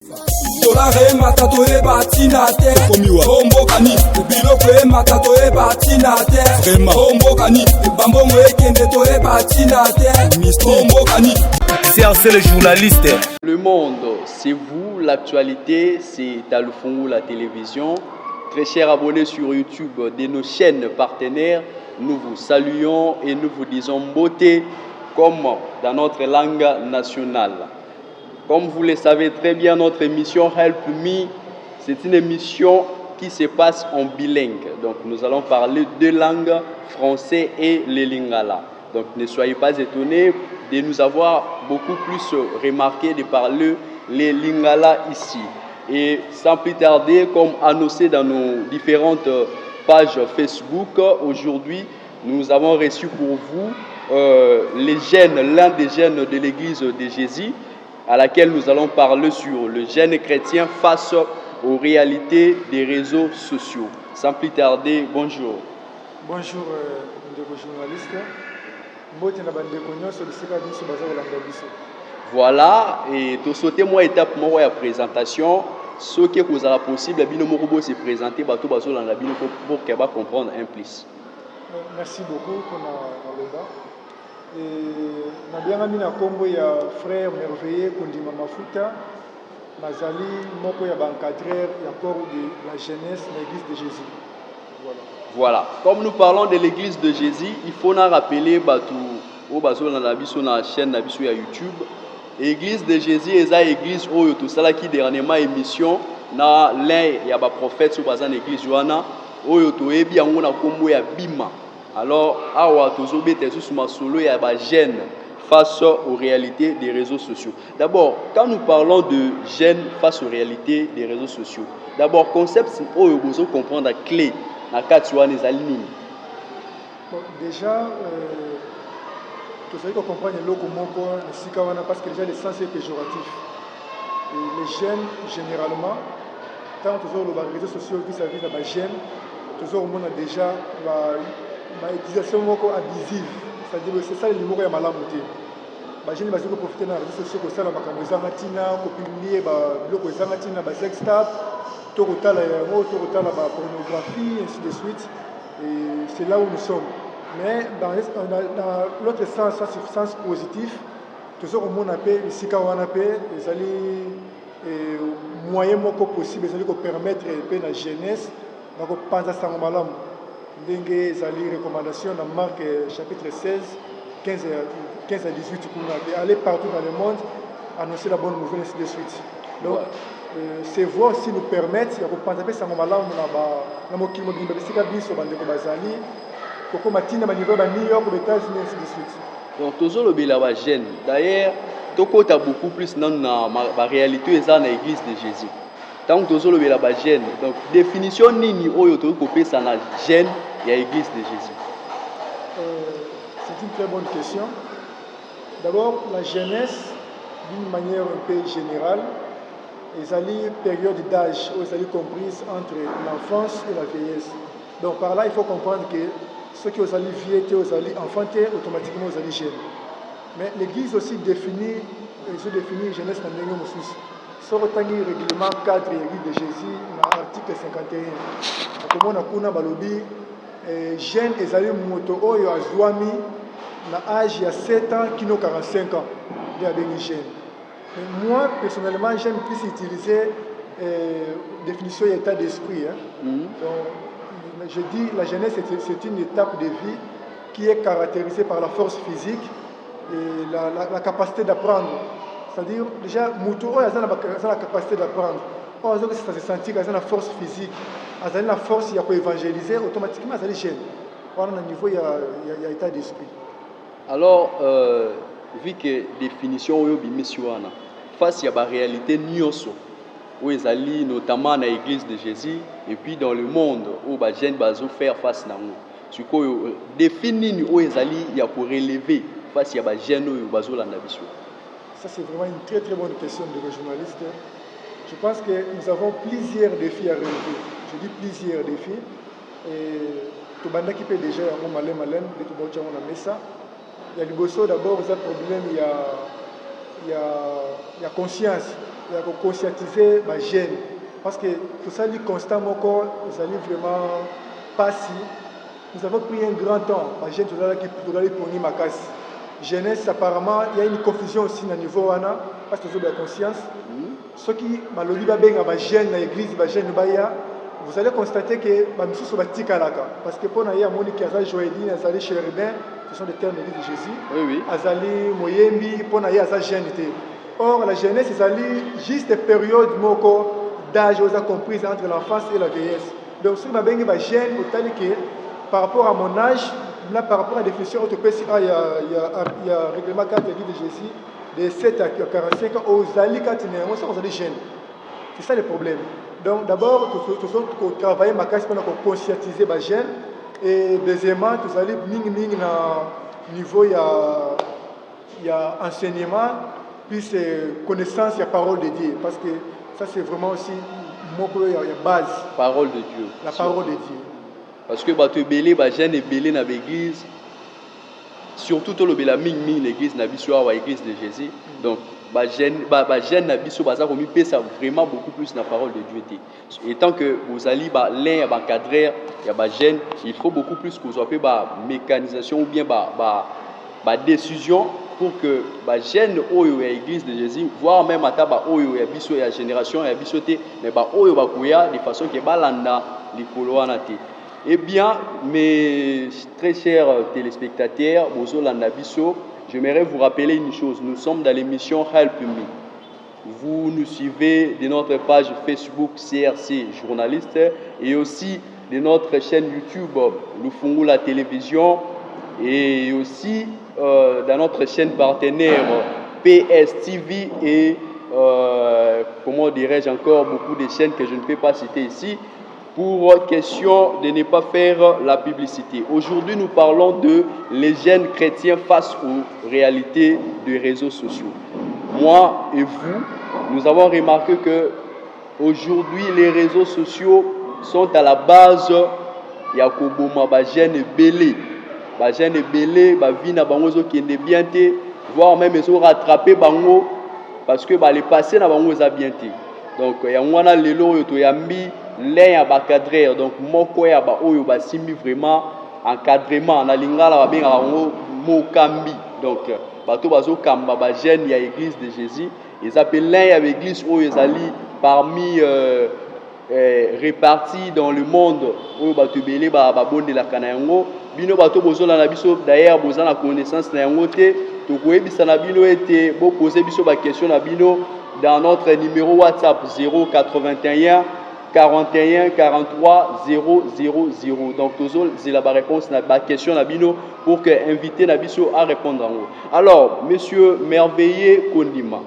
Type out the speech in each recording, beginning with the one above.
Dolare matato e batinate Ombo kani Biloko e matato e batinate Ombo kani Bambongo e kendeto e batinate Ombo kani C'est le journaliste. Le monde, c'est vous, l'actualité, c'est Talufungou, la télévision. Très chers abonnés sur YouTube de nos chaînes partenaires, nous vous saluons et nous vous disons beauté comme dans notre langue nationale. Comme vous le savez très bien, notre émission Help Me, c'est une émission qui se passe en bilingue. Donc nous allons parler deux langues, français et le lingala. Donc ne soyez pas étonnés de nous avoir beaucoup plus remarqué de parler les lingala ici. Et sans plus tarder, comme annoncé dans nos différentes pages Facebook, aujourd'hui, nous avons reçu pour vous l'un des jeunes de l'église de Jésus, à laquelle nous allons parler sur le jeune chrétien face aux réalités des réseaux sociaux. Sans plus tarder, bonjour. Bonjour, journaliste. Voilà, et tu sauté moi étape moi la présentation. Ce qui est possible, bino moko se présenter bato bazo la bino pour qu'elle va comprendre un plus. Merci beaucoup pour la débat. Et na bien ami na kombo ya frère merveilleux Kondima Mafuta, nazali moko ya encadreur ya corps de la jeunesse de l'église de Jésus. Voilà. Comme nous parlons de l'église de Jésus, il faut nous rappeler bato au bazo na biso na chaîne na biso ya YouTube. L'église de Jésus est une église où tout ça qui dernièrement émission na l'un ya ba prophète sur bazan église Joana où to ebi yango na kombo ya bima. Alors awa tozo bete sous masolo ya ba jeune face aux réalités des réseaux sociaux. D'abord, quand nous parlons de jeunes face aux réalités des réseaux sociaux, d'abord concept où vous comprendre la clé na kati wana ezali nini? Déjà tout ça qu'on comprend le loco moko parce que déjà le sens est péjoratif. Et les jeunes généralement quand toujours les réseaux sociaux vis-à-vis de la jeune toujours on a déjà la utilisation moko abusive, c'est-à-dire c'est ça le numéro ya malamu te. Ba jeune baziko profiter na réseaux sociaux ko sala makambo ezanga tina ko publier ba biloko ezanga tina ba sex tap to kotala ba pornographie ainsi de suite, et c'est là où nous sommes. Mais dans l'autre sens, ça c'est le sens positif. Toujours au monde appelle ici quand on appelle les alliés moyens possibles, les alliés qui permettre à la jeunesse donc penser ça en malam. Dengue les alliés recommandations dans Marc chapitre 16, 15 à 18 pour aller partout dans le monde annoncer la bonne nouvelle ainsi de suite. Donc ces voies aussi nous permettent de penser ça en malam na mokili mobimba bisika biso bandeko bazali. Donc, toujours le bilaba jeune. D'ailleurs, toko ta beaucoup plus dans la réalité et ça dans l'église de Jésus. Tant que toujours le bilaba jeune. Donc, définition nini oyo to kopé ça na jeune et l'église de Jésus. C'est une très bonne question. D'abord, la jeunesse, d'une manière un peu générale, est une période d'âge où elle est comprise entre l'enfance et la vieillesse. Donc, par là, il faut comprendre que ceux qui ont vieux, aux enfantés, automatiquement aux jeunes. Mais l'Église aussi définit jeunesse dans le Moussous. Sur le règlement cadre de Jésus, dans l'article 51. Comme on a dit, jeunes et les moto oyo azwami na âge de 7 ans qui ont 45 ans. Il y a des jeunes. Mais moi, personnellement, j'aime plus utiliser la définition d'état d'esprit. Donc, je dis la jeunesse c'est une étape de vie qui est caractérisée par la force physique et la capacité d'apprendre. C'est-à-dire, déjà, Moutoro a la capacité d'apprendre. Or, ça se sentit qu'il y a la force physique, il y a la force pour évangéliser, automatiquement, il y a les jeunes. Or, à un niveau, il y a état d'esprit. Alors, vu que définition face à la réalité nyonso, où ils allaient notamment dans l'église de Jésus et puis dans le monde où les jeunes vont faire face à nous. Ce qu'on définit où ils allaient pour relever face à les jeunes où ils vont Ça c'est vraiment une très très bonne question de nos journalistes. Je pense que nous avons plusieurs défis à relever. Je dis plusieurs défis. Et tout le monde qui peut déjà avoir malin, de tout le monde qui a ça. Il y a le bosso d'abord, il y a un problème, il y a il y a conscience, il y a conscientiser les jeunes. Parce que tout ça, le constat, ils allaient vraiment pas si. Nous avons pris un grand temps, les jeunes, qui doivent pour ma casse. Jeunesse, apparemment, il y a une confusion aussi au niveau de parce que vous avez la conscience. Ceux qui malheureusement sont jeunes dans l'église, vous allez constater que les gens sont petits parce que pour les gens qui sont joyeline, les chérubins, ce sont des termes de l'église de Jésus. Oui, oui. Azali moyembi pour les gens jeunes. Or, la jeunesse, c'est juste des périodes d'âge comprise entre l'enfance et la vieillesse. Donc, si vous avez des jeunes, par rapport à mon âge, là, par rapport à la définition orthopédique, il y a un règlement 4 de l'église de Jésus, de 7 à 45 ans, aux alliés 4 on est jeunes. C'est ça le problème. Donc d'abord, il faut travailler ma casse pour conscientiser les jeunes. Et deuxièmement, vous allez au niveau, il y a enseignement, puis c'est connaissance, il y a parole de Dieu. Parce que ça, c'est vraiment aussi il y a base. Parole de Dieu. La parole de Dieu. Parce que les jeunes sont belés dans l'église. Surtout tout le l'église l'église de Jésus. Donc les jeunes nabiso vraiment beaucoup plus la parole de Dieu. Et tant que vous allez l'un encadrer il faut beaucoup plus que vous ayez mécanisation ou bien décision pour que les jeunes de l'église de Jésus, voire même à la génération mais de façon que balanda les coloanate. Eh bien, mes très chers téléspectateurs, j'aimerais vous rappeler une chose. Nous sommes dans l'émission Help Me. Vous nous suivez de notre page Facebook CRC Journaliste et aussi de notre chaîne YouTube Lufungu la télévision et aussi dans notre chaîne partenaire PSTV et comment dirais-je encore beaucoup de chaînes que je ne peux pas citer ici. Pour question de ne pas faire la publicité. Aujourd'hui, nous parlons de les jeunes chrétiens face aux réalités des réseaux sociaux. Moi et vous, nous avons remarqué que aujourd'hui, les réseaux sociaux sont à la base ya koboma ba jeunes belé. Ba jeunes belé, ba vie na bango zo kende bien te, voire même ils ont rattrapé bango parce que les passés na bango za bien te. Donc ya ngwana lelo yo to yambi l'un ya cadreur donc moko ya ba oyo ba simi vraiment encadrement na lingala ba benga bango mokambi donc bato bazo kamba ba jeune ya église de Jésus ils appellent l'un ya église oyo ezali parmi répartis dans le monde oyo bato belé ba bondela kana yango bino bato bozola na biso d'ailleurs boza na connaissance na yango te to koyebisa na bino ete bo poser biso ba question na bino dans notre numéro WhatsApp 081 41 43 000. Donc, c'est la réponse à la question Nabino pour que invité Nabiso à répondre en haut. Alors, monsieur Merveilleux Kondima,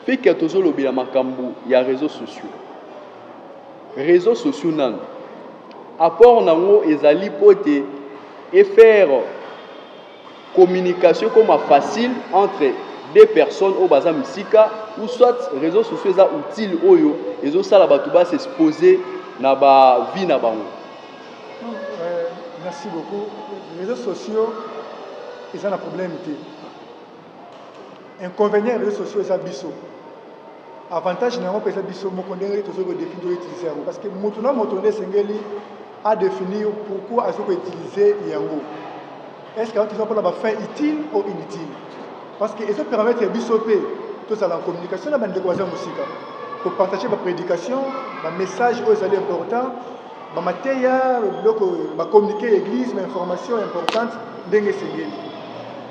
fait que tous les makambu, il y a réseaux sociaux. Réseaux sociaux nan. Apport nango ezali pote et faire communication comme facile entre des personnes au bazar musika ou soit réseaux sociaux ça utile oyo ezo sala batu ba s'exposer na ba vie na bango. Merci beaucoup. Les réseaux sociaux ils ont un problème inconvénient des réseaux sociaux ça biso. Avantage na ngopesa biso moko ndenge tozo ko définir utiliser yango parce que motuna motonde sengeli a définir pourquoi azo ko utiliser yango. Est-ce que tu as pour la fin utile ou inutile? Parce que ça permet de bisoper tout ça en communication la bande de musique pour partager ma prédication, ma message aux allées importants, ma matière, ma communiquer l'église, ma information importante d'engue sengeli.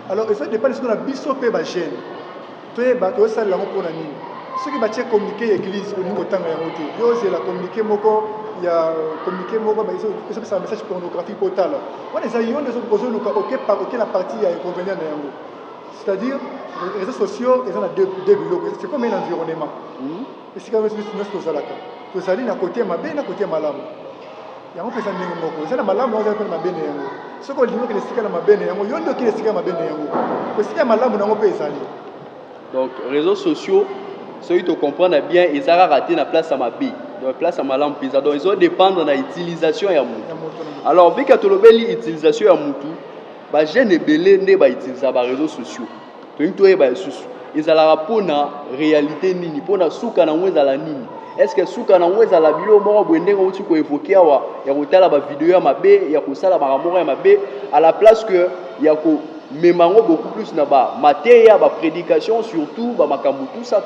Alors ça dépend de ce qu'on a bisoper ma chaîne. Tu es bateau ça là pour nani. Ceux qui battent communiquer l'église au niveau tanga yango. Yo c'est la communiquer moko, il y a communiquer moko mais ça c'est un message pornographique total. On les a yon des autres besoins OK par OK la partie il y a inconvénient dans yango. C'est-à-dire, les réseaux sociaux, ils ont deux blocs. C'est comme un environnement. Et c'est comme si nous sommes là. Nous sommes à côté de ma benne, à côté de ma lame. Il y a un peu de temps. C'est ma lame, on a ma benne. Ce qu'on dit, c'est que c'est ma benne. Il y a un peu de temps. Ma benne. C'est ma lame, on a un donc, réseaux sociaux, ceux qui comprennent bien, ils ont raté la place à ma bille. Donc, place à ma lampe. Donc, ils ont dépendre de l'utilisation de la moutou. Alors, vu que tu as l'utilisation de la moutou, les jeunes belés ne utilisent pas les réseaux sociaux. ezalaka mpona réalité nini mpona suka nango ezala nini. Est-ce que suka nango ezala bilo moko boye ndenge outi koévoke awa ya kotala bavideo ya mabe ya kosala makambo ya mabe à la place que ya komema yango beaucoup plus na bamateya baprédication surtout bamakambo tout ça.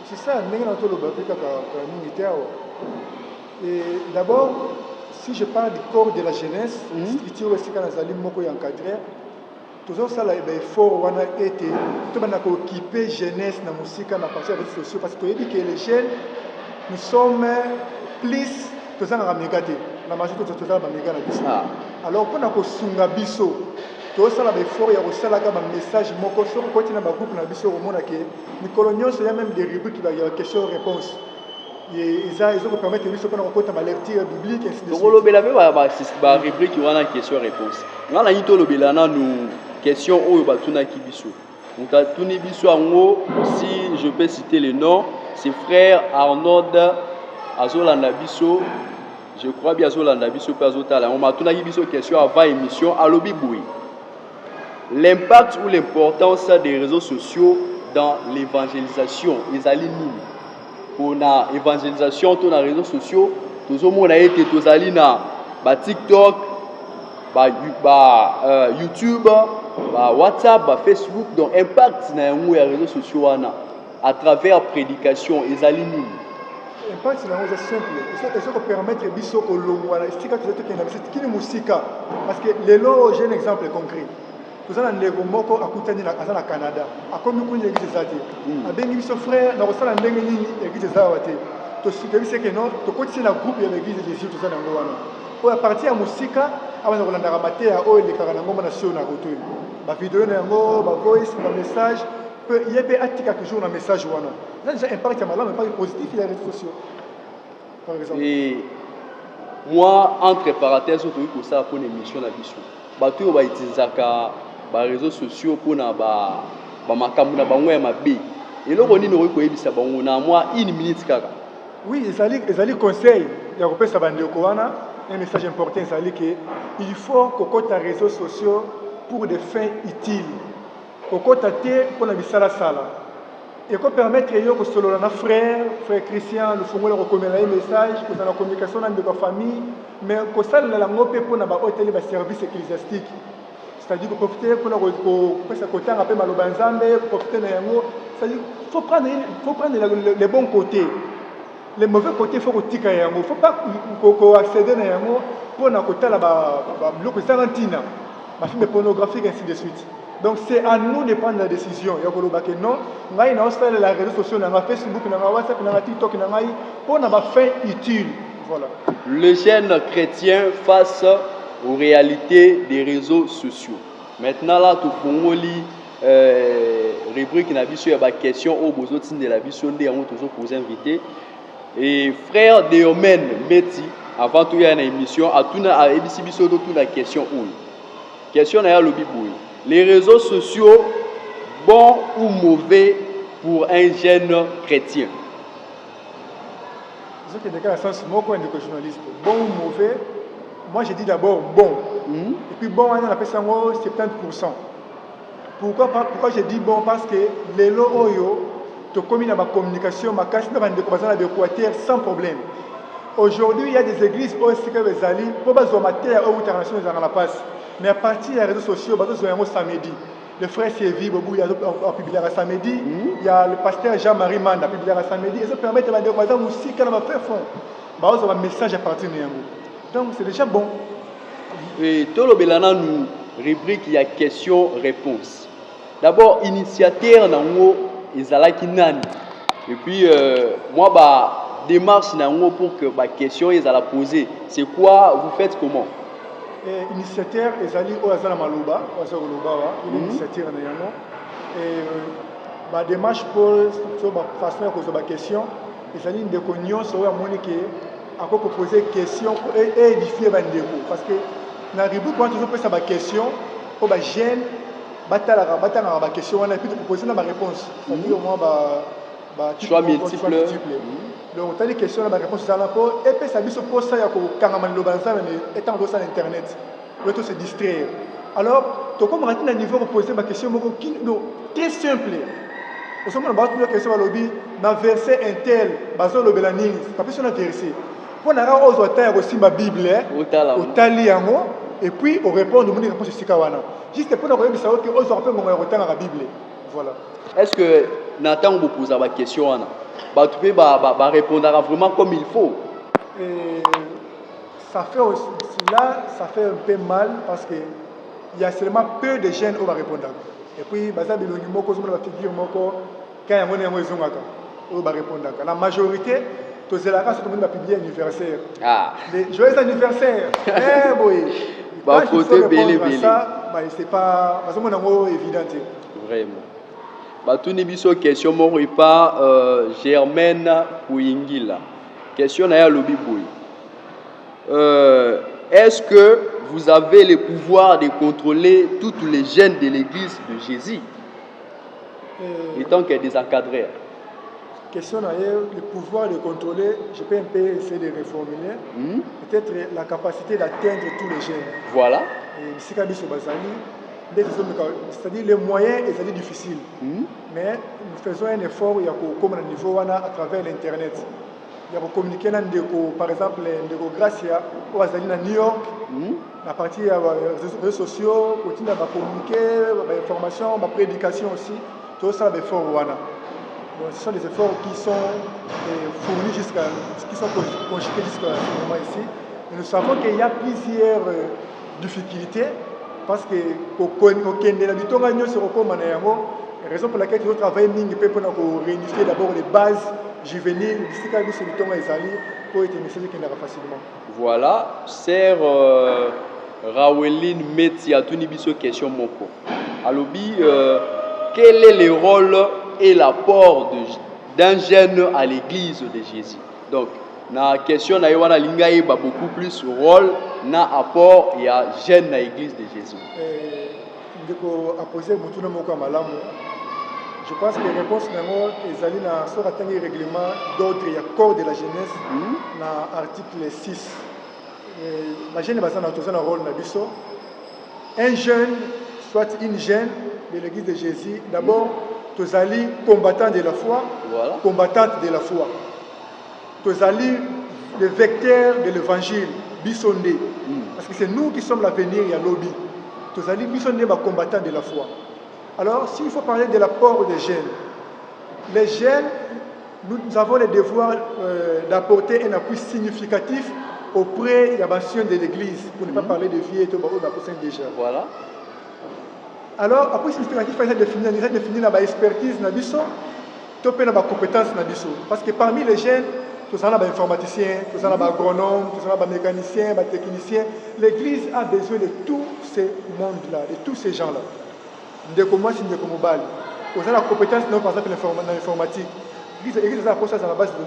C'est ça, et d'abord, si je parle du corps de la jeunesse, structure aussi quand nazali moko encadré, toujours ça là effort wana été tout bana ko équiper jeunesse na musique na partie des réseaux sociaux parce que dit que les jeunes nous sommes plus tous en amégate la majorité tous en amégate na biso. Alors pour na ko sunga biso to sala effort ya ko sala ka ba message moko sur côté na ba groupe na biso au monde que Nicolas Nyonso ya même des rubriques qui va y a question réponse. Ils ont permettre de faire une lecture biblique. Donc, on a une rubrique qui a une question-réponse. On a une question si je peux citer le nom, c'est frère Arnold Azolanda Bisso. Je crois bien Azolanda Bisso. On a une question avant l'émission à l'Obiboui. L'impact ou l'importance des réseaux sociaux dans l'évangélisation. Ils alignent. Pour la évangélisation sur les réseaux sociaux, tous on a été tous allés na TikTok, YouTube, WhatsApp, Facebook, donc impact na les réseaux sociaux à travers la prédication et les lignes. Impact c'est simple. Il faut permettre biso ko longwa na stika tuzeto kena c'est kini musika parce que lelo j'ai un exemple concret. Nous avons un moko akutani na kazana Canada. Akomi kuni église zati. Abengi biso frère na kosala ndenge nini église zawate. To sikebise ke non to continue na groupe ya l'église de Jésus tozana ngo wana. Pour partir ya musika abana kolanda ramate ya o le karana ngoma na sio na roto. Ba vidéo na ngo, ba voice, ba message peut yebe atika toujours na message wana. Ça déjà impact ya malama impact positif les réseaux sociaux. Par exemple. Et moi entre parenthèses autour de ça pour une émission na biso. Bato ba utilisaka ba réseaux sociaux pour na ba makambo na bango ya mabe eloko nini okoyebisa bango na moi une minute kaka. Oui, ezali conseil ya kopesa bandeko wana un message important ezali que il faut kokota réseaux sociaux pour des fins utiles kokota te pour na bisala sala et ko permettre yo ko solola na frère Christian le fongola ko komela un message ko na communication na ndeko famille mais ko sala la ngope pour na ba hôtel ba service ecclésiastique. C'est-à-dire que profiter pour le côté un peu malobanzambe, profiter de yango. C'est-à-dire faut prendre les bons côtés. Les mauvais côtés faut que tika yango. Faut pas accéder à yango pour na côté là ba bloc sarantina. Ma film pornographique ainsi de suite. Donc c'est à nous de prendre la décision. Ya ko lobake non, ngai na installer les réseaux sociaux na Facebook na WhatsApp na TikTok na ngai pour na ba fin utile. Voilà. Le jeune chrétien face aux réalités des réseaux sociaux. Maintenant là, tout pour rubrique na biso ya ba question au bozo de la biso ndé yango toujours poser invité et frère Deomen Meti avant tout ya na émission a tuna a ebisi biso to tuna question ou question na ya lobi boy. Les réseaux sociaux bons ou mauvais pour un jeune chrétien? Ce qui est dans le sens moko de journaliste bon ou mauvais. Moi, je dis d'abord bon. Et puis bon, on appelle ça 70%. Pourquoi je dis bon? Parce que les loyo, tu commis dans ma communication, ma casse dans de Équateur sans problème. Aujourd'hui, il y a des églises où c'est que les alliés, pour pas zomater à international dans la passe. Mais à partir des réseaux sociaux, ils ont samedi. Le frère Sévi, Bobou, il a publié à samedi. Il y a le pasteur Jean-Marie Manda, publié à samedi. Ils permettent de dire, par aussi, quand on va faire fond, ils ont un message à partir de nous. Donc c'est déjà bon. Et tout le belana nous rubrique il y a question-réponse. D'abord initiateur nango ezalaki nani. Et puis moi démarche nango pour que question ezala poser. C'est quoi vous faites comment? Initiateur ezali o azala maloba, il initiateur na yango. Et démarche pour façon de poser question ezali ndeko nyonso ya monike à quoi poser question et édifier bandeko parce que na rubrique quand toujours poser ma question pour ba jeune batala ba question on a pu proposer na ma réponse c'est-à-dire moi choix multiple donc on a des questions na réponse ça là pour et puis ça biso pour ça ya ko kangama lobanza mais étant dans internet on peut se distraire alors to comme rentrer dans niveau poser ma question moko très simple. Au moment où la question lobby na verset intel bazo lobela nini pas besoin de verset. Pour na ra ozo ta aussi ma Bible otali yango et puis on répond de mon réponse sika wana. Juste pour na ko yebisa que ozo rappel mon retanga la Bible. Voilà. Est-ce que Nathan vous pose la question wana ba tu peux ba répondre vraiment comme il faut? Et ça fait aussi, là ça fait un peu mal parce que il y a seulement peu de jeunes qui vont répondre. Et puis baza bilongi moko zo na figure moko quand ya mona yango ezongaka o ba répondre. La majorité tous les races tout le monde va publier anniversaire. Ah. Les joyeux anniversaire. Eh boy. Ba photo belé. Ça, bah c'est pas parce que mon amour évident. Vraiment. Bah tout n'est biso question moko pas Germaine Kouingila. Question na ya lobi boy. Est-ce que vous avez le pouvoir de contrôler tous les jeunes de l'église de Jésus étant que des encadrés? Question d'ailleurs, le pouvoir de contrôler, je peux un peu essayer de reformuler. Peut-être la capacité d'atteindre tous les jeunes. Voilà. C'est-à-dire les moyens, c'est difficile. Mais nous faisons un effort, il y a comme un niveau à travers l'Internet. Il y a communiquer par exemple Gracia ou à New York, la partie des réseaux sociaux, continuer à communiquer, l'information, la prédication aussi, tout ça est fort. Ce sont des efforts qui sont fournis qui sont conjugués jusqu'à ce moment ici. Et nous savons qu'il y a plusieurs difficultés parce que la raison pour laquelle nous travaillons pour réunifier d'abord les bases juvéniles, pour être message qui n'ira facilement. Voilà, sœur Raweline Meti a tuni biso question moko. Alobi, quel est le rôle et l'apport d'un jeune à l'église de Jésus? Donc, la question na yowana lingaye ba beaucoup plus rôle na apport et à jeune à l'église de Jésus. Je pense que la réponse est allée dans le règlement d'ordre et accord de la jeunesse dans l'article 6. La jeune est dans un rôle nabiso. Un jeune, soit une jeune de l'église de Jésus, d'abord, tous alliés combattants de la foi, voilà. Combattantes de la foi. Tous alliés le vecteur de l'évangile, bisondé. Parce que c'est nous qui sommes l'avenir et à lobby. Tous alliés bisondé, combattants de la foi. Alors, s'il faut parler de l'apport des jeunes, les jeunes, nous avons le devoir d'apporter un appui significatif auprès de la mission de l'Église, pour ne pas parler de vie et de déjà. Voilà. Alors, appui significatif, il faut définir la expertise, la compétence. Parce que parmi les jeunes, tous en a des informaticiens, tous en a des agronomes, tous en a des mécaniciens, des techniciens. L'Église a besoin de tous ces mondes-là, de tous ces gens-là. Ndeko si ndeko mobali. Vous avez la compétence par exemple dans l'informatique. L'église a la poste à la base de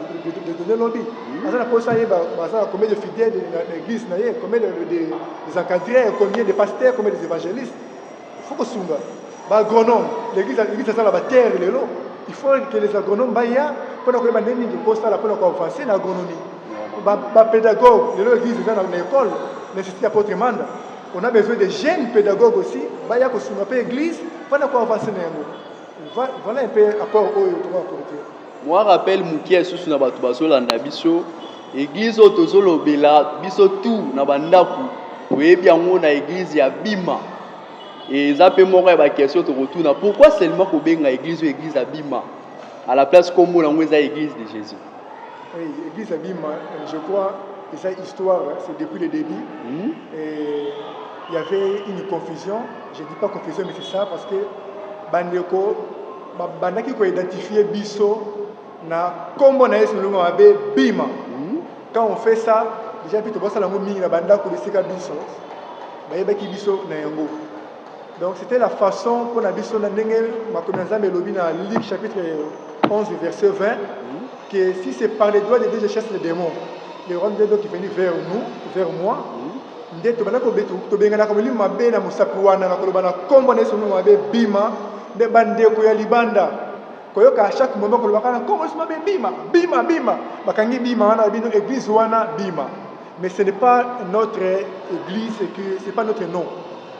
données lobby. Vous avez la poste à combien de fidèles de l'église, combien de encadrés, combien de pasteurs, combien d'évangélistes. Il faut que ce soit. Agronome, l'église a la terre et l'eau. Il faut que les agronomes baillent pour que les gens de poste là pour avancer dans l'agronomie. Pédagogue, l'église est dans l'école, nécessite apôtre mandat. On a besoin de jeunes pédagogues aussi, il y a une église, pour avancer dans le voilà un peu apport au apporter. Moi, je rappelle que je suis l'église autozolobela biso tout na bandaku oyebi yango na église ya bima et ça peut moko ba question to retourna pourquoi seulement ko benga église ou église ya bima à la place comme on a église de Jésus. Oui, église ya bima, je crois que cette histoire c'est depuis le début. Et il y avait une confusion, je ne dis pas confusion mais c'est ça parce que bandeko bandaki ko identifier biso na kombo na Yesu lunga mabe bima. Quand on fait ça, déjà puis tu vois ça la mingi na bandako de sika biso. Ba yebaki biso na yango. Donc c'était la façon pour la biso na ndenge makomenza melobi na Luc chapitre 11 verset 20 que si c'est par les doigts de Dieu je chasse les démons. Les rois de Dieu qui viennent vers nous, vers moi. Ndeto bana ko betu to benga ko lima mabe na musapu wana na koloba na kombo na Yesu lunga mabe bima de bandeko ya libanda. Koyoka à chaque moment koloba kana kombo Yesu mabe bima bima bima bakangi bima wana bino église wana bima. Mais ce n'est pas notre église, ce n'est pas notre nom.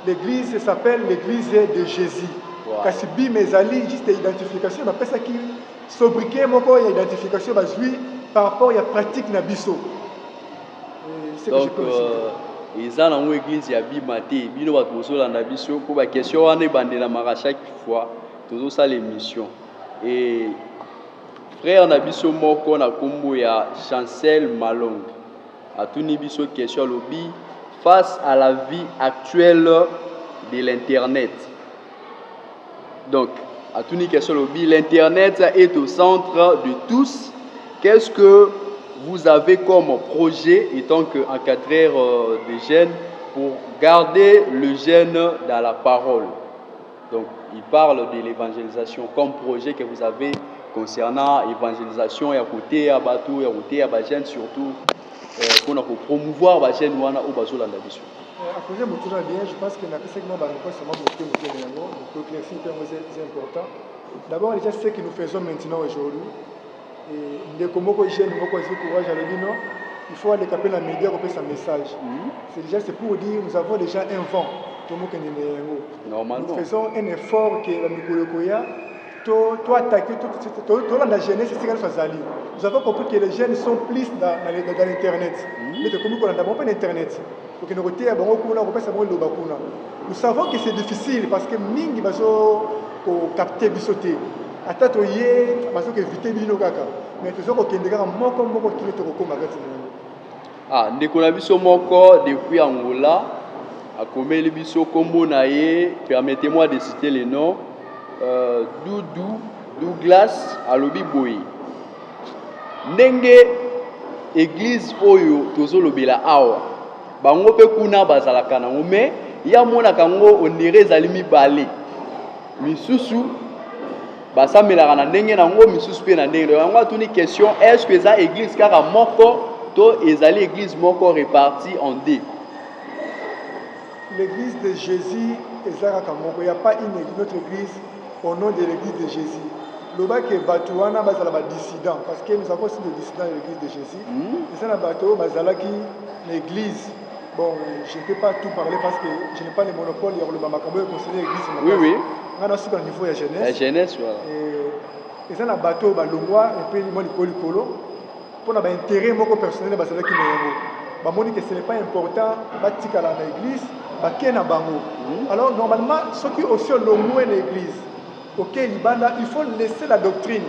l'église s'appelle l'église de Jésus. Kasi bi mezali juste identification après ça qui sobriquet moko ya identification bazui par rapport à la pratique na biso. Donc ils ont une église ya bimate bino ba tozola na biso pour ba question wana bandela mara chaque fois toujours ça l'émission et frère na biso moko na kombo ya Chancel Malong atuni biso question lobi face à la vie actuelle de l'internet. Donc atuni question lobi l'internet est au centre de tous. Qu'est-ce que vous avez comme projet étant qu'encadreur des jeunes pour garder le jeune dans la parole? Donc, il parle de l'évangélisation comme projet que vous avez concernant l'évangélisation et à côté à bateau et à côté à jeunes surtout pour promouvoir les jeunes ou bateau dans la mission. Après, je pense que c'est important. D'abord, déjà, ce que nous faisons maintenant aujourd'hui. Et comme jeune, courage à l'ébino, il faut aller capter la média pour faire un message. C'est pour dire nous avons déjà un vent. Nous faisons un effort que la Mikolokoya, toi attaquer, toi la jeunesse, c'est ce qu'elle fait. Nous avons compris que les jeunes sont plus dans l'internet. Mais comme nous n'avons pas d'internet, pour que nous nous savons que c'est difficile parce que Ming va capter bisoté. Atatoye parce que éviter bino kaka mais toujours ko kendeka moko kile to ko magati ndeko na biso moko depuis Angola akomeli biso kombo na ye permettez-moi de citer les noms Douglas alobi boyi ndenge église oyo tozolobela awa bango pe kuna bazalaka nango mais ya mona kango onire ezali mibale misusu basamelaka na ndenge nango misusu pe na ndenge yango atuni question est-ce que ça église kaka moko to ezali église moko répartie en deux? L'église de Jésus ezalaka moko, il n'y a pas une autre église au nom de l'église de Jésus. Loba ke batuana bazala ba dissident parce que nous avons aussi des dissidents de l'église de Jésus. Et ça na bato bazala ki l'église. Bon, je ne peux pas tout parler parce que je n'ai pas le monopole sur le Bamakambo et conseiller l'église. Oui. On a aussi au niveau de la jeunesse. La jeunesse, voilà. Et ça, on a bateau, longwa, et puis moi, le colo. Pour avoir intérêt personnel, c'est là qui est. On dit que ce n'est pas important, bâtir à l'église, bâtir à bango. Alors, normalement, ceux qui aussi ont l'omoué l'église, il faut laisser la doctrine.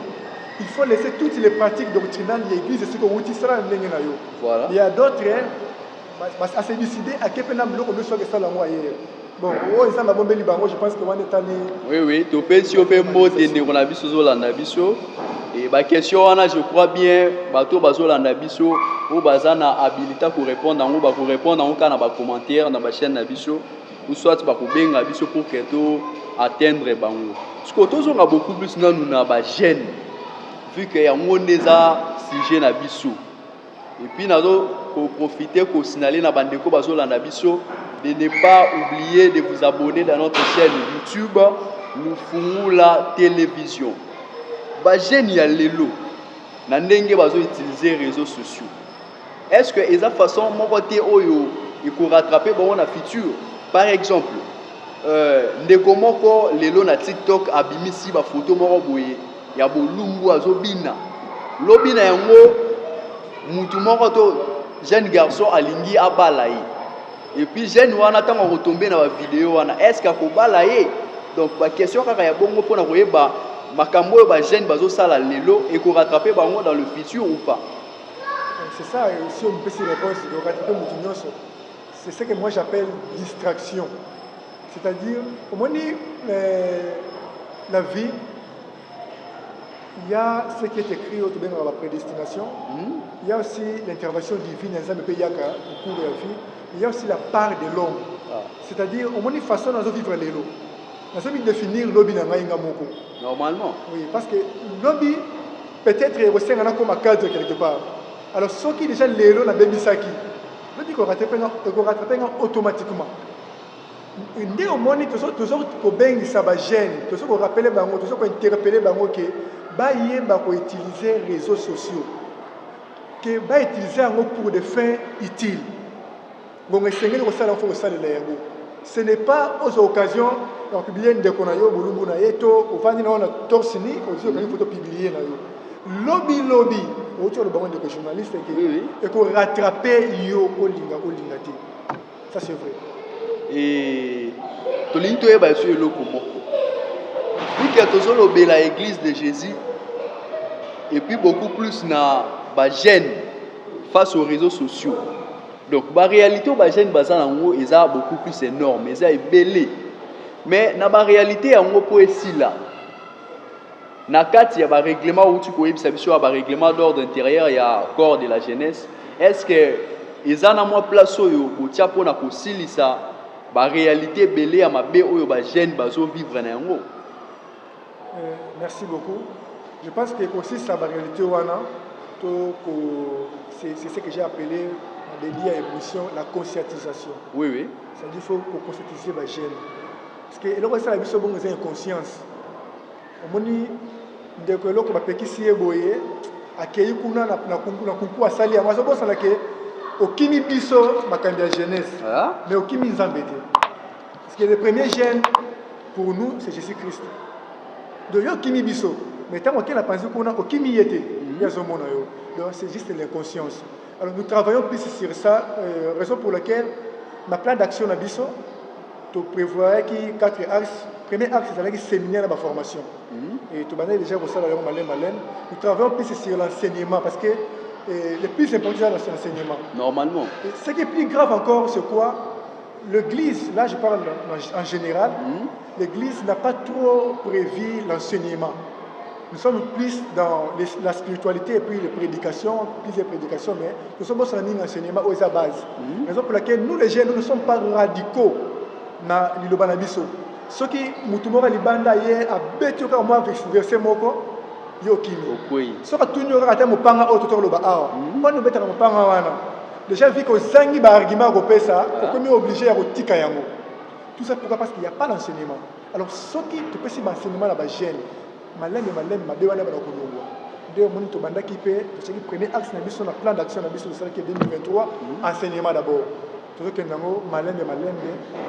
Il faut laisser toutes les pratiques doctrinales de l'église et ce qu'on utilise là. Voilà. Il y a d'autres, à se décider à quel point nous sommes que ça la moyenne. Bon, je pense que on est allé. Oui, tu peux si on peut monter dans la biso zo la biso et ba question wana je crois bien bato bazo la biso ou bazana habilité pour répondre en ba pour répondre en kana ba commentaire dans ba chaîne na biso ou soit ba ko benga biso pour que to atteindre bango. Ce que tozo nga beaucoup plus na nous na ba jeune vu que ya ngondeza sujet na biso. Et puis nazo pour profiter ko signaler na bandeko bazo la biso de ne pas oublier de vous abonner dans notre chaîne YouTube nous fumons la télévision. Ba jeune ya lelo na ndenge bazo utiliser réseaux sociaux. Est-ce que eza façon moko te oyo iko rattraper bon na futur? Par exemple ndeko moko lelo na TikTok abimisi ba photo moko boye ya bolumbu azobina. Lobina yango mutu moko to jeune garçon alingi abala ye. Et puis jeune wana tant on retomber dans la vidéo wana est-ce qu'il faut balayer? Donc la question kaka ya bongo pona koyeba makambo ba jeune bazo sala lelo et ko rattraper bango dans le futur ou pas? C'est ça, si on peut se répondre, c'est ce que moi j'appelle distraction. C'est-à-dire, au moins la vie, il y a ce qui est écrit autour de la prédestination, il y a aussi l'intervention divine dans un pays au cours de la vie, il y a aussi la part de l'homme. C'est-à-dire, au moins une façon de vivre les lots. Nous avons définir l'objet dans moko. Normalement. Oui, parce que l'objet peut-être est aussi comme un cadre quelque part. Alors, ceux qui déjà les lots dans Bébisaki, l'objet qu'on rattrape automatiquement. Dès au moins, toujours qu'on baigne ça va gêner, toujours qu'on rappelle bango, toujours qu'on interpelle bango que bailler bako utiliser les réseaux sociaux, que ba utiliser pour des fins utiles. Bon, essayer de faire un faux ça de l'air. ce n'est pas aux occasions de publier une déconayo, boulumbu na yeto, au fandi na on a torsini, aussi il faut publier na yo. Lobby, autour de banque de journalistes et qu'on rattraper yo olinga te. Ça c'est vrai. Et tolinto e ba sur le komoko. Vu que tozo lobé la église de Jésus et puis beaucoup plus na ba jeune face aux réseaux sociaux. Donc la réalité ba jeune bazan nango eza beaucoup plus énorme, eza ebelé. Mais na ba réalité yango po esila. Na kati ya ba règlement où tu ko yebisa biso ya ba règlement d'ordre intérieur ya corps de la jeunesse. Est-ce que eza na mo place oyo botia pona ko silisa ba réalité belé ya mabe oyo ba jeune bazo vivre na yango? Merci beaucoup. Je pense que aussi ça la réalité wana c'est ce que j'ai appelé dédié à l'émission la conscientisation. Oui. C'est-à-dire qu'il faut conscientiser les jeunes. Parce que là, c'est la mission bon une conscience. On dit dès que l'autre qui s'y est boyé, accueilli kuna na kunku asali moi je pense que au kimi biso makambia jeunesse mais au kimi nzambete. Parce que le premier jeune pour nous c'est Jésus-Christ. De yo kimi biso mais tant qu'on a pensé qu'on a au kimi yete ya zomona yo. Donc c'est juste l'inconscience. Alors nous travaillons plus sur ça, raison pour laquelle ma plan d'action na biso tu prévois qui 4 axes. Premier axe c'est avec séminaire de formation. Et tu vas déjà au salaire malin. Nous travaillons plus sur l'enseignement parce que le plus important c'est l'enseignement. Normalement. Et ce qui est plus grave encore c'est quoi? L'église, là je parle en général, l'église n'a pas trop prévu l'enseignement. Nous sommes plus dans la spiritualité et puis les prédications, plusieurs prédications, mais nous sommes aussi dans l'enseignement aux base. Raison pour laquelle nous les jeunes, nous ne sommes pas radicaux dans l'Ilobanabiso. Ce qui mutumora libanda ye a betu ka moi verset moko yo kimi. Ce que tout nous rata mo panga auto lo ba awa. Moi nous beta mo panga wana. Déjà vu que zangi ba argument ko pesa, ko mi obligé à kotika yango. Tout ça pourquoi parce qu'il n'y a pas d'enseignement. Alors ce qui te peut si enseignement la ba jeune. Malem mabe wana ba ko longwa. De moni to banda ki pe, ce qui premier axe na biso na plan d'action na biso ça qui 2023 enseignement d'abord. Tout ce que nous avons malin,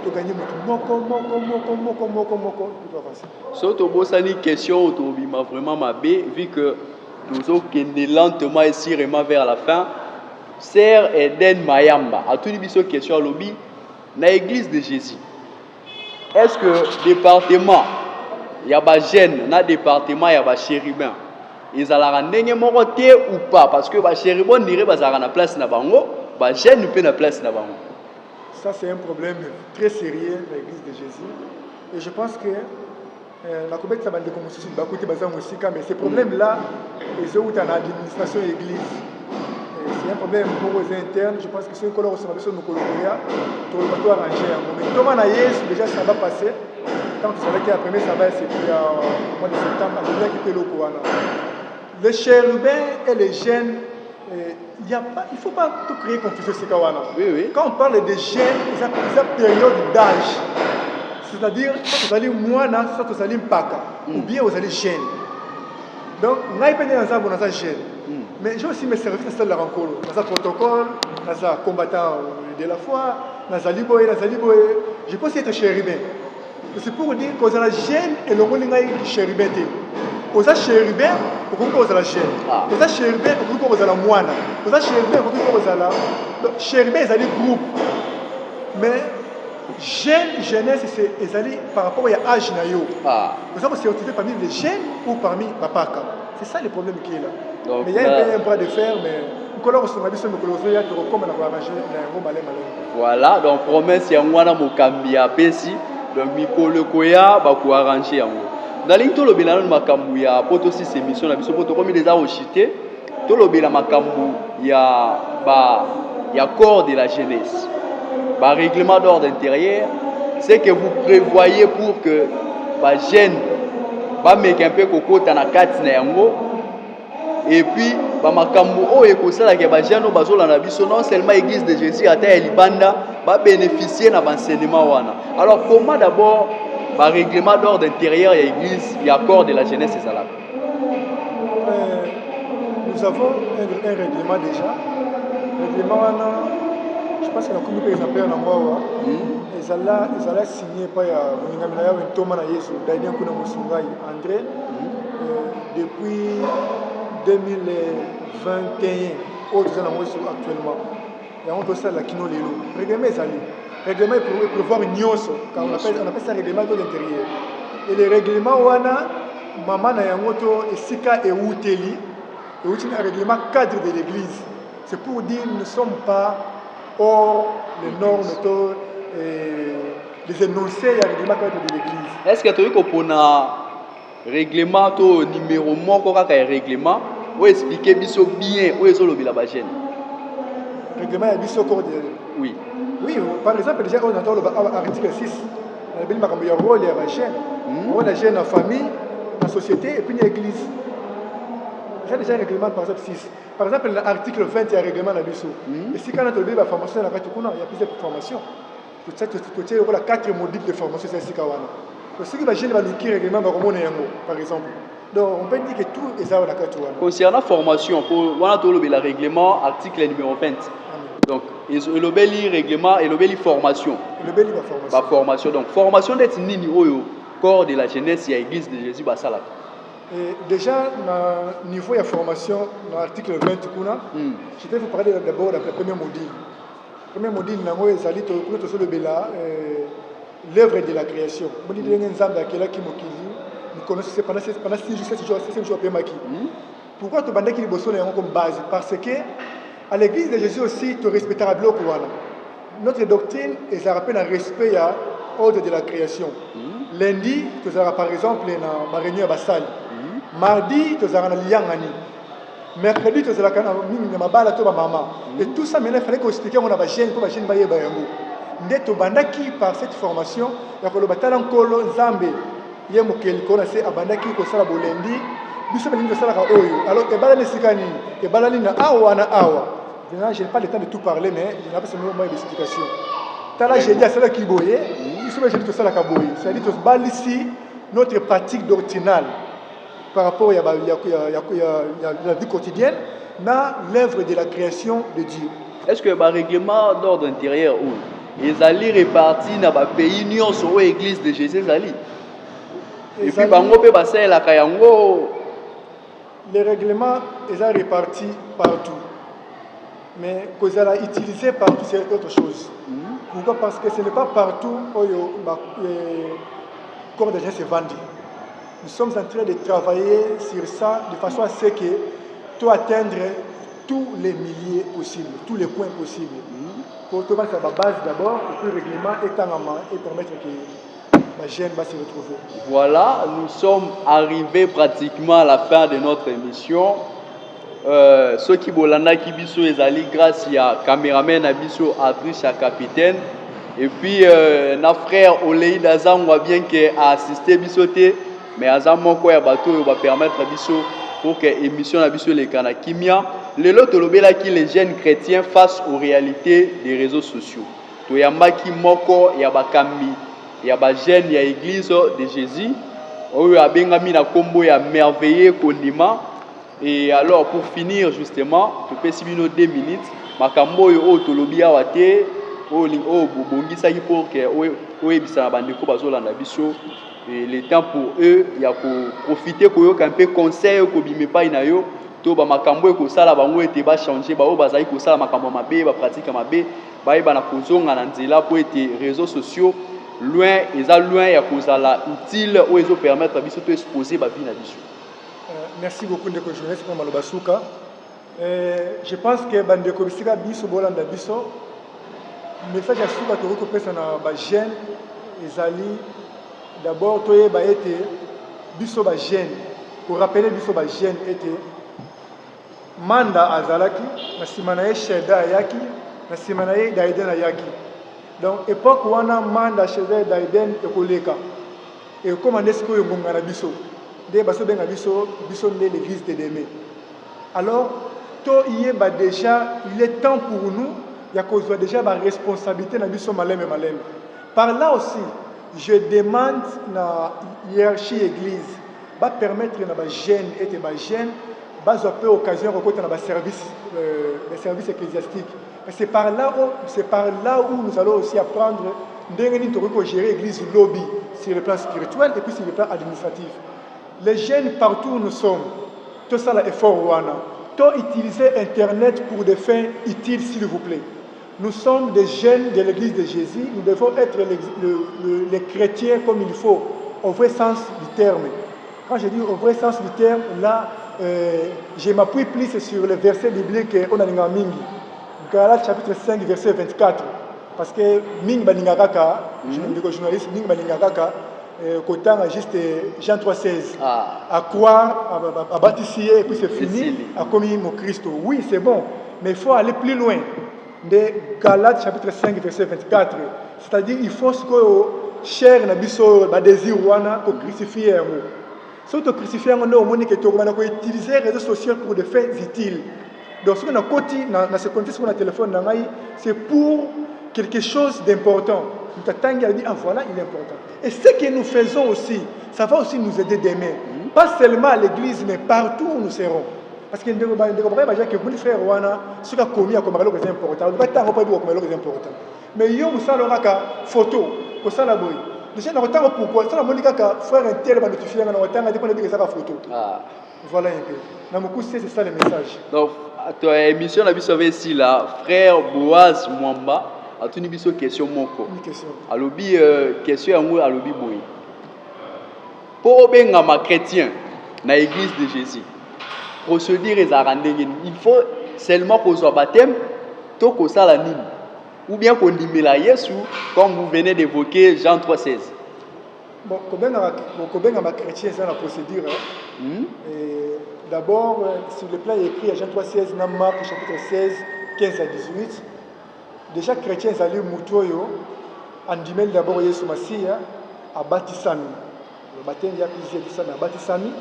tout gagner moko, tout avancer. So to bossa ni question to bima vraiment mabé vu que nous avons lentement et sûrement vers la fin. Sœur Eden Mayamba a tout biso question lobby na église de Jésus. Est-ce que département il y a ba jeune na département il y a ba chérubin. Ils allara ndenge moko te ou pas parce que ba chérubin nire bazara na place na bango, ba jeune peut na place na bango. Ça, c'est un problème très sérieux de l'église de Jésus. Et je pense que la Koubek ça va de commencer sur le côté basé aussi, mais ces problèmes-là, ils ont dans l'administration de l'église. C'est un problème pour les internes. Je pense que c'est un colère au service de nos collègues. Tout le monde arranger. Mais comment on a déjà ça va passer. Quand vous savez que la première ça va c'est au mois de septembre, il qui peut le Coran. Les chérubins et les jeunes. Il ne faut pas tout créer confusion. Oui. Quand on parle des jeunes, ils ont une période d'âge. C'est-à-dire, quand vous allez moi, soit vous allez paka, ou bien vous allez jeune. Donc, on a une ensemble dans jeune. Mais j'ai aussi mes services de la rencontre. Dans un protocole, dans un combattant de la foi, dans un liboé. Je pense être chérubin. C'est pour dire qu'on a la jeune et le monde est chérubin. Oza chérubin okuko ozala jeune. Oza chérubin okuko ozala mwana. Oza chérubin okuko ozala chérubin ezali groupe. Mais jeunesse c'est ezali par rapport à âge na yo. Vous savez c'est occupé parmi les jeunes ou parmi papaka. C'est ça le problème qui est là. Donc, mais il y a un bras de fer mais nkolo ko biso mokolo ya to comme na ko arranger na ngo malé. Voilà, donc promesse ya mwana mokambi apesi donc mikolo koya ba ko arranger yango. Dans l'intro le bilan de makambu ya poto si émission na biso poto comme les a ochité to le bilan makambu ya corps de la jeunesse ba règlement d'ordre intérieur c'est que vous prévoyez pour que ba jeune ba meke un peu kokota na kati na yango et puis ba makambu o ekosala ke ba jeune bazola na biso non seulement église de Jésus ata ya libanda ba bénéficier na enseignement wana. Alors comment d'abord par règlement d'ordre intérieur et l'église, il y a corps de la jeunesse et ça là. Nous avons un règlement déjà. Le règlement, je pense que la communauté exemplaire na ngwawa ezala signé par moningamina ya Ntoma na Yesu Daidien kuna Musungai André depuis 2021 autres na ngwawa actuellement et on peut ça la kino lelo règlement ezali règlement pour prévoir nyonso quand on appelle ça règlement de l'intérieur et le règlement wana mama na yango to esika euteli un règlement cadre de l'église. C'est pour dire que nous ne sommes pas hors les normes, les énoncés du règlement cadre de l'église. Est-ce que tu as un règlement numéro 1 règlement ou expliquer bien où est le chaîne? Règlement est oui. Oui, par exemple, déjà on entend l'article 6. Il y a un rôle de la chaîne. On a la chaîne en famille, en société et puis l'église. J'ai déjà un règlement par exemple 6. Par exemple, l'article 20, il y a un règlement dans l'USO. Et si quand on a la formation, il y a plusieurs formations. Tu as la 4 modules de formation, c'est ce qu'il y a. Donc, ce qui va gêner le règlement, par exemple. Donc, on peut dire que tout est dans la 4. Concernant la formation, pour le règlement, article numéro 20. Donc, le règlement et le formation. La formation. Donc, formation d'être nini au corps de la jeunesse, il y a l'église de Jésus, Basala. Et déjà, au niveau de la formation, dans l'article 20, je vais vous parler d'abord de la première module. Le premier module, c'est l'œuvre de la création. Nous connaissons pendant 6 jours, pourquoi tu as dit comme base? Parce que à l'église de Jésus aussi, tu respecteras le bloc. Notre doctrine est ça rappelle un respect à l'ordre de la création. Lundi, tu auras par exemple dans ma réunion à Bassal. Mardi, tu auras un Liangani. Mercredi, tu auras un Mabala to Mama. Et tout ça, maintenant, il fallait qu'on explique qu'on a gêne pour gêne baye bayango. Ndeto bandaki par cette formation, ya ko batala nkolo Nzambe. Ye mokeli ko na se abandaki ko sala bolendi. Biso belingo sala ka oyo. Alors e bala nesikani, e bala lina awa na awa. Je n'ai pas le temps de tout parler, mais je n'ai pas seulement une explication. Tala j'ai dit à cela qui boye, biso be j'ai dit ça la ka boye. C'est-à-dire que bal ici notre pratique doctrinale par rapport à la vie quotidienne, dans l'œuvre de la création de Dieu. Est-ce que le règlement d'ordre intérieur où ils allaient répartis dans le pays union sur l'église de Jésus Zali? Et puis, les règlements sont répartis partout. Mais qu'ils soient utilisés partout, c'est autre chose. Pourquoi? Parce que ce n'est pas partout où le corps de gens se vendent. Nous sommes en train de travailler sur ça de façon à ce que tu atteindre tous les milliers possibles, tous les points possibles. Pour te mettre à la base d'abord, et puis le règlement est en main et permettre que la gêne va se retrouver. Voilà, nous sommes arrivés pratiquement à la fin de notre émission. Ceux qui bolanda qui biso ezali grâce à caméraman abiso Adriche à capitaine et puis na frère Olei Dazam voit bien que a assisté bisoté. Mais Azam moko ya bateau va permettre biso pour que émission na biso les kana kimia le lot lobela qui les jeunes chrétiens face aux réalités des réseaux sociaux. To yambaki moko ya bakambi ya ba jeune ya église de Jésus oyo abengami na kombo ya merveilleux kondima. Et alors pour finir justement, tu peux subir 2 minutes makambo oyo tolobi awa te o bongisa ki pour que o ebisa na bandeko bazolanda biso. Et le temps pour eux, il y a pour profiter pour un peu conseil ko bime pa ina yo to ba makambo ko sala bango ete ba changer ba o bazai ko sala makambo mabe ba pratique mabe ba na kozonga na nzela pour ete réseaux sociaux loin ya kozala utile ou ezo permettre biso to exposer ba vie na biso. Merci beaucoup de journaliste pour Malobasuka. Je pense que bandeko bisika biso bolanda biso message à suka to ko pesa na ba jeune ezali. D'abord, tu es biso ba jeune. Pour rappeler biso ba jeune était Manda Azalaki, na simanaye Sheda Ayaki, na simanaye Daiden Ayaki. Donc époque où on a Manda Sheda Daiden et Koleka. Et comment est-ce que vous avez biso? Des baso ben biso de l'église de Démé. Alors, déjà, il est temps pour nous, il y a déjà la responsabilité na biso malem et malem. Par là aussi, je demande à la hiérarchie église de permettre à les jeunes et les jeunes base un peu occasion de dans les services ecclésiastiques. C'est par là où nous allons aussi apprendre de gérer l'église lobby sur le plan spirituel et puis sur le plan administratif. Les jeunes partout où nous sommes, tout ça là est fort utiliser Internet pour des fins utiles, s'il vous plaît. Nous sommes des jeunes de l'église de Jésus, nous devons être les chrétiens comme il faut, au vrai sens du terme. Quand je dis au vrai sens du terme, là, je m'appuie plus sur le verset biblique on a mingi. Galates chapitre 5, verset 24. Parce que Ming Balingakaka, journaliste Ming Balingakaka, Kotanga juste Jean 3,16. À croire, à baptiser, et puis c'est fini, à communier mon Christ. Oui, c'est bon, mais il faut aller plus loin. De Galates chapitre 5, verset 24. C'est-à-dire il faut ce que cher Nabiso, désir pour crucifier. Si tu crucifies, on a utiliser les réseaux sociaux pour des fins utiles. Donc, ce qu'on a côté dans ce contexte sur le téléphone, c'est pour quelque chose d'important. Nous t'attendons à dire, ah voilà, il est important. Et ce que nous faisons aussi, ça va aussi nous aider demain. Pas seulement à l'église, mais partout où nous serons. Parce que nous avons que vous frères, ce qui a commis à commettre les importants. Nous n'avons pas dit les importants. Mais il y a une photo, pour ça la bruit. Déjà, nous avons pourquoi ça la frère un tel va notifier, nous avons dit que photo. Voilà un peu. C'est ça le message. Donc, ta émission la biso ici là, frère Boaz Mwamba, a tuni biso question moko. Une question. Alobi question yango alobi boy. Pour benga ma chrétien na église de Jésus. Procédure ezarandenge, il faut seulement qu'on soit baptême, to ko sala nini. Ou bien qu'on dimela Yesu comme vous venez d'évoquer Jean 3,16. Bon, combien ma chrétien c'est la procédure. D'abord, sur le plan écrit à Jean 3,16, dans Marc chapitre 16, 15 à 18, déjà chrétiens allaient Moutoyo, en dimel d'abord Yesu Massia, à Batisami. Le baptême, il y a plusieurs de ça, à Batisami.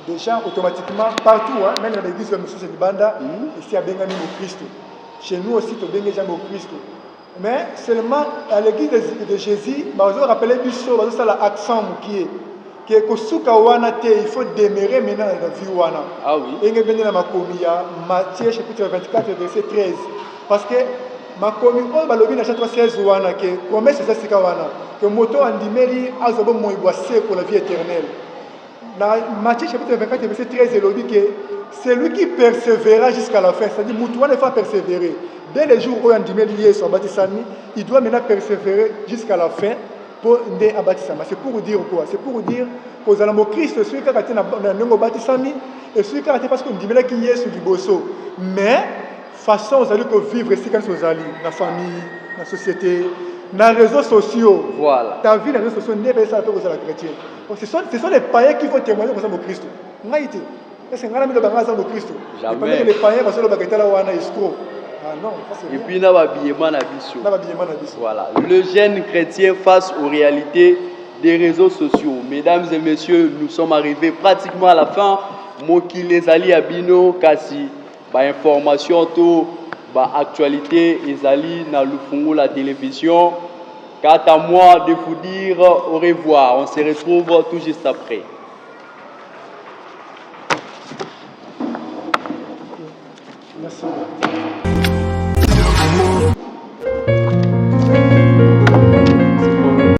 Déjà, automatiquement, partout, même dans l'église de M. Banda, ici à Benjamin au Christ. Chez nous aussi, au Benjamin au Christ. Mais seulement à l'église de Jésus, je vais rappeler l'accent qui est. Il faut demeurer maintenant dans la vie. Ah oui. Et il y a Matthieu chapitre 24, verset 13. Parce que ma commune, on va le dire dans chapitre 16, que promesse c'est ça que moto andimeli azobo moibwase pour la vie éternelle. Dans Matthieu chapitre 24, verset 13, il dit que c'est lui qui persévérera jusqu'à la fin. C'est-à-dire que il faut persévérer. Dès les jours où andimeli est sur Batisami, il doit maintenant persévérer jusqu'à la fin. Pour ndé abatisama. C'est pour dire quoi? C'est pour dire que nous allons Christ celui qui a été dans batisami et celui qui a été parce qu'on dit qu'il y est sur du bosso. Mais façon vous allez vivre ici quand vous allez dans la famille, dans la société, dans les réseaux sociaux. Voilà. Ta vie dans les réseaux sociaux n'est pas ça pour la chrétienne. Ce sont les païens qui vont témoigner pour ça au Christ. Ngaïti. Est-ce que nous allons dans le Christ? Jamais. Les païens parce que le bagatela wana escroc. Ah non, et puis na babiyema na biso. Voilà, le jeune chrétien face aux réalités des réseaux sociaux. Mesdames et messieurs, nous sommes arrivés pratiquement à la fin. Moki les ali abino kasi ba information to ba actualité ezali na lufungu la télévision. Quant à moi de vous dire au revoir. On se retrouve tout juste après. Merci.